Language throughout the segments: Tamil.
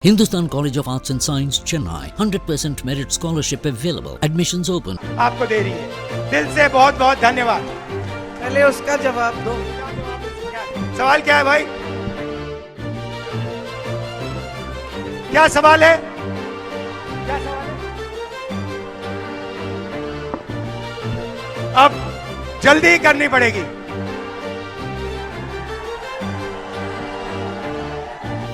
Hindustan College of Arts and Science, Chennai. 100% merit scholarship available. Admissions open. आपको दे रही है। दिल से बहुत बहुत धन्यवाद। पहले उसका जवाब दो। सवाल क्या है भाई? क्या सवाल है? क्या सवाल है? अब जल्दी करनी पड़ेगी।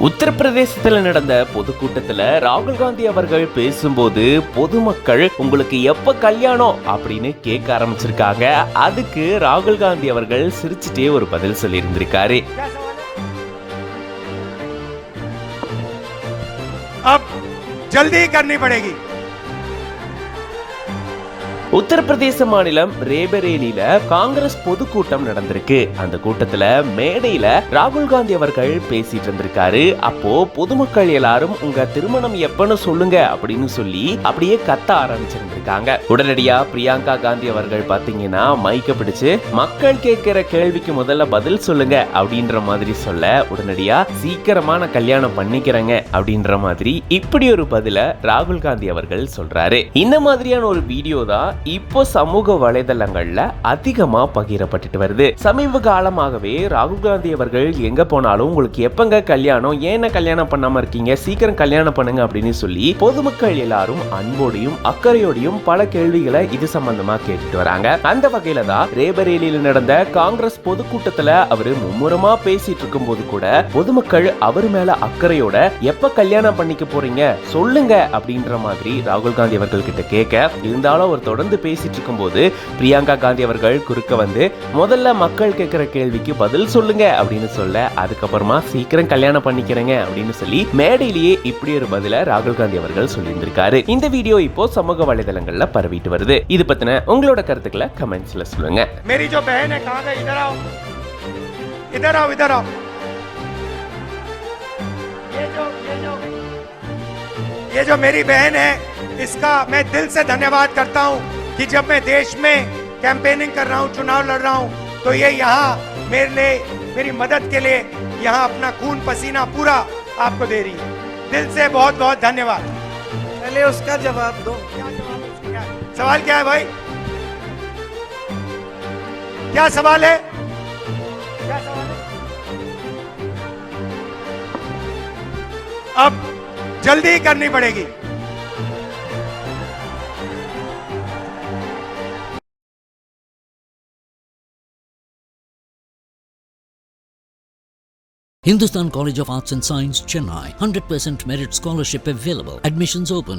உத்தரப்பிரதேசத்துல நடந்த பொதுக்கூட்டத்துல ராகுல் காந்தி அவர்கள் பேசும்போது பொதுமக்கள் உங்களுக்கு எப்ப கல்யாணம் அப்படின்னு கேட்க ஆரம்பிச்சிருக்காங்க. அதுக்கு ராகுல் காந்தி அவர்கள் சிரிச்சுட்டே ஒரு பதில் சொல்லி இருந்திருக்காரு. अब जल्दी करनी पड़ेगी। உத்தரப்பிரதேச மாநிலம் ரேபரேலியில காங்கிரஸ் பொதுக்கூட்டம் நடந்திருக்கு. அந்த கூட்டத்துல மேடையில ராகுல் காந்தி அவர்கள் பேசிட்டு இருந்திருக்காரு. அப்போ பொதுமக்கள் எல்லாரும் உங்க திருமணம் எப்பன்னு சொல்லுங்க அப்படின்னு சொல்லி அப்படியே கத்த ஆரம்பிச்சிருந்திருக்காங்க. உடனடியா பிரியங்கா காந்தி அவர்கள் பாத்தீங்கன்னா மைக்க பிடிச்சு மக்கள் கேட்கிற கேள்விக்கு முதல்ல பதில் சொல்லுங்க அப்படின்ற மாதிரி சொல்ல, உடனடியா சீக்கிரமான கல்யாணம் பண்ணிக்கிறேங்க அப்படின்ற மாதிரி இப்படி ஒரு பதில ராகுல் காந்தி அவர்கள் சொல்றாரு. இந்த மாதிரியான ஒரு வீடியோ தான் இப்போ சமூக வலைதளங்கள்ல அதிகமா பகிரப்பட்டு வருது. சமீப காலமாகவே ராகுல் காந்தி அவர்கள் எங்க போனாலும் உங்களுக்கு எப்பங்க கல்யாணம், ஏன் கல்யாணம் பண்ணாம இருக்கீங்க, சீக்கிரம் கல்யாணம் பண்ணுங்க அப்படின்னு சொல்லி பொதுமக்கள் எல்லாரும் அன்போடையும் அக்கறையோடையும் பல கேள்விகளை இது சம்பந்தமா கேட்டுட்டு வராங்க. அந்த வகையில தான் ரேபரேலியில் நடந்த காங்கிரஸ் பொதுக்கூட்டத்துல அவரு மும்முரமா பேசிட்டு இருக்கும் போது கூட பொதுமக்கள் அவர் மேல அக்கறையோட எப்ப கல்யாணம் பண்ணிக்க போறீங்க சொல்லுங்க அப்படின்ற மாதிரி ராகுல் காந்தி அவர்கள் கிட்ட கேட்க, இருந்தாலும் அவர் தொடர்ந்து பேசிட்டு இருக்கும் போது பிரியங்கா காந்தி அவர்கள் குறுக்க வந்து முதல்ல மக்கள் கேட்கிற கேள்விக்கு பதில் சொல்லுங்க அப்படின்னு சொல்ல, அதுக்கப்புறமா சீக்கிரம் கல்யாணம் பண்ணிக்கிறேங்க அப்படின்னு சொல்லி மேடையிலேயே இப்படி ஒரு பதில ராகுல் காந்தி அவர்கள் சொல்லியிருந்திருக்காரு. இந்த வீடியோ இப்போ சமூக வலைதளங்கள்ல பரவிட்டு வருது. இது பத்தின உங்களோட கருத்துக்களை கமெண்ட்ஸ்ல சொல்லுங்க. मेरी जो बहन है कहां गई? इधर आओ, इधर आओ, इधर आओ। ये जो मेरी बहन है, इसका मैं दिल से धन्यवाद करता हूं कि जब मैं देश में कैंपेनिंग कर रहा हूं, चुनाव लड़ रहा हूं, तो ये यहाँ मेरे लिए, मेरी मदद के लिए यहाँ अपना खून पसीना पूरा आपको दे रही है। दिल से बहुत बहुत धन्यवाद। पहले उसका जवाब दो। सवाल क्या है भाई? क्या सवाल है? क्या सवाल है? अब जल्दी करनी पड़ेगी। Hindustan College of Arts and Science, Chennai. 100% merit scholarship available. Admissions open.